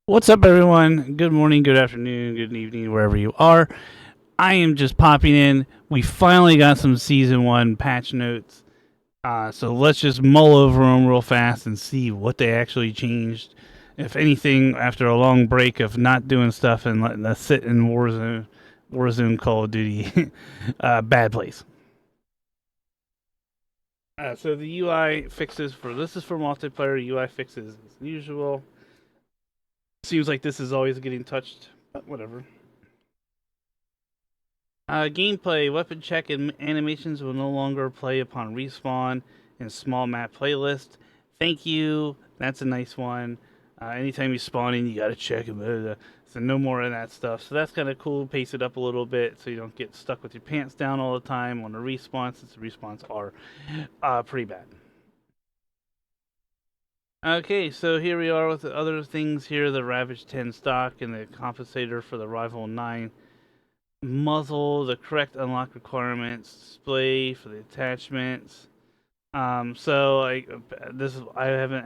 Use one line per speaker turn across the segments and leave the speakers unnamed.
What's up, everyone? Good morning, good afternoon, good evening, wherever you are. I am just popping in. We finally got some season one patch notes. So let's just mull over them real fast and see what they actually changed. If anything, after a long break of not doing stuff and letting us sit in Warzone Call of Duty, bad place. So the UI fixes for this is for multiplayer. UI fixes as usual. Seems like this is always getting touched, but whatever. Gameplay weapon check and animations will no longer play upon respawn in small map playlist. Thank you. That's a nice one. Anytime you spawn in, you gotta check it. So no more of that stuff. So that's kind of cool. Pace it up a little bit so you don't get stuck with your pants down all the time on the respawn, since the respawns are pretty bad. Okay, so here we are with the other things here: the Ravage 10 stock and the compensator for the Rival 9 muzzle, the correct unlock requirements, display for the attachments. So I haven't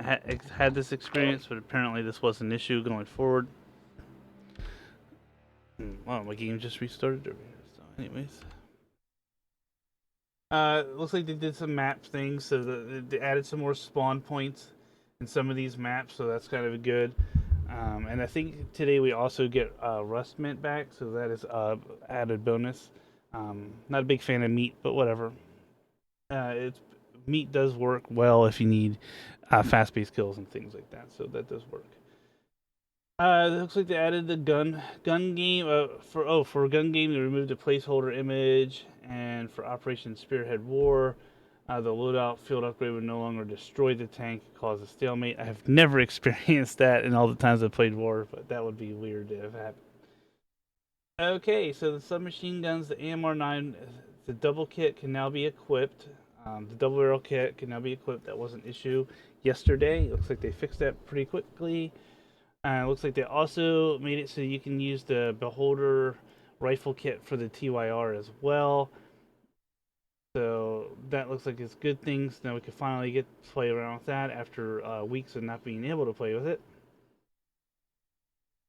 had this experience, but apparently this was an issue going forward. Well, my game just restarted over here. So, anyways, looks like they did some map things, so they added some more spawn points in some of these maps, so that's kind of good. And I think today we also get Rust Mint back, so that is added bonus. Not a big fan of meat, but whatever. It's meat does work well if you need fast-paced kills and things like that, so that does work. It looks like they added the gun game for gun game they removed the placeholder image, and for Operation Spearhead War, the loadout field upgrade would no longer destroy the tank, cause a stalemate. I have never experienced that in all the times I've played War, but that would be weird to have happened. Okay, so the submachine guns, the AMR-9, the double kit can now be equipped. The double barrel kit can now be equipped. That was an issue yesterday. It looks like they fixed that pretty quickly. It looks like they also made it so you can use the Beholder rifle kit for the TYR as well. So that looks like it's good things. Now we can finally get to play around with that after weeks of not being able to play with it.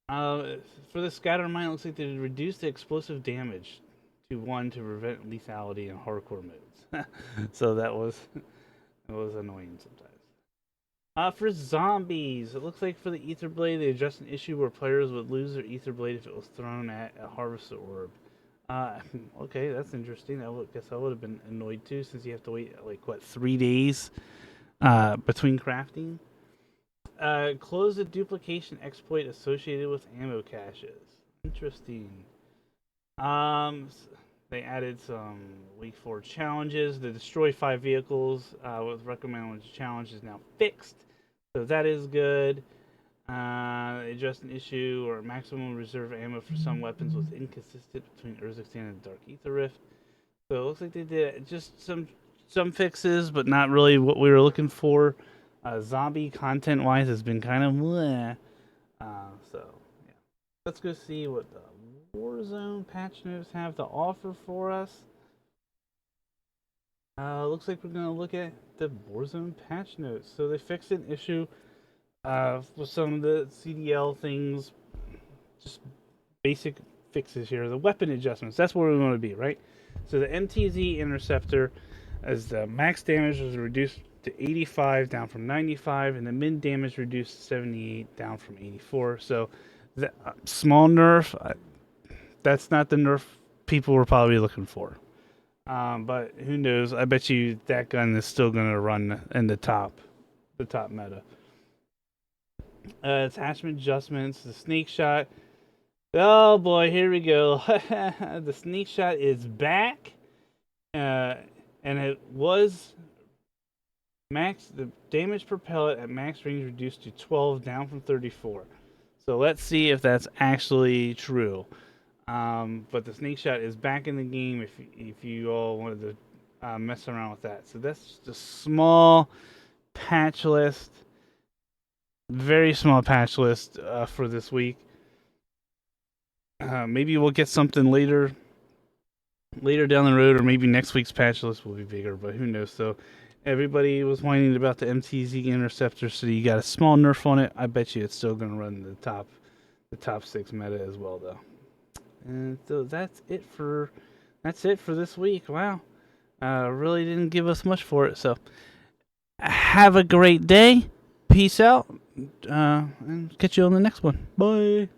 Uh, for the scatter mine, it looks like they reduced the explosive damage to 1 to prevent lethality in hardcore modes. So that was annoying sometimes. For zombies, it looks like for the ether blade, they addressed an issue where players would lose their ether blade if it was thrown at a harvester orb. Uh, okay, that's interesting. Guess I would have been annoyed too, since you have to wait like what 3 days between crafting. Close the duplication exploit associated with ammo caches. Interesting. Um, they added some week 4 challenges. The destroy 5 vehicles with recommended challenge is now fixed, so that is good. They addressed an issue or maximum reserve ammo for some weapons was inconsistent between Urzikstan and Dark Ether Rift. So it looks like they did just some fixes, but not really what we were looking for. Zombie content wise has been kind of bleh. So yeah, let's go see what the Warzone patch notes have to offer for us. Looks like we're gonna look at the Warzone patch notes. So they fixed an issue with some of the CDL things, just basic fixes here. The weapon adjustments. That's where we want to be, right? So the MTZ interceptor, as the max damage was reduced to 85 down from 95, and the min damage reduced to 78 down from 84. So the small nerf. That's not the nerf people were probably looking for. But who knows? I bet you that gun is still going to run in the top meta. Attachment adjustments. The snake shot. Oh boy, here we go. The snake shot is back, uh, and it was max. The damage per pellet at max range reduced to 12, down from 34. So let's see if that's actually true. But the snake shot is back in the game. If you all wanted to mess around with that, so that's just a small patch list, very small patch list for this week. Maybe we'll get something later down the road, or maybe next week's patch list will be bigger. But who knows? So Everybody was whining about the MTZ Interceptor, so you got a small nerf on it. I bet you it's still going to run the top 6 meta as well, though. And so that's it for this week. Wow, really didn't give us much for it. So have a great day. Peace out, and catch you on the next one. Bye.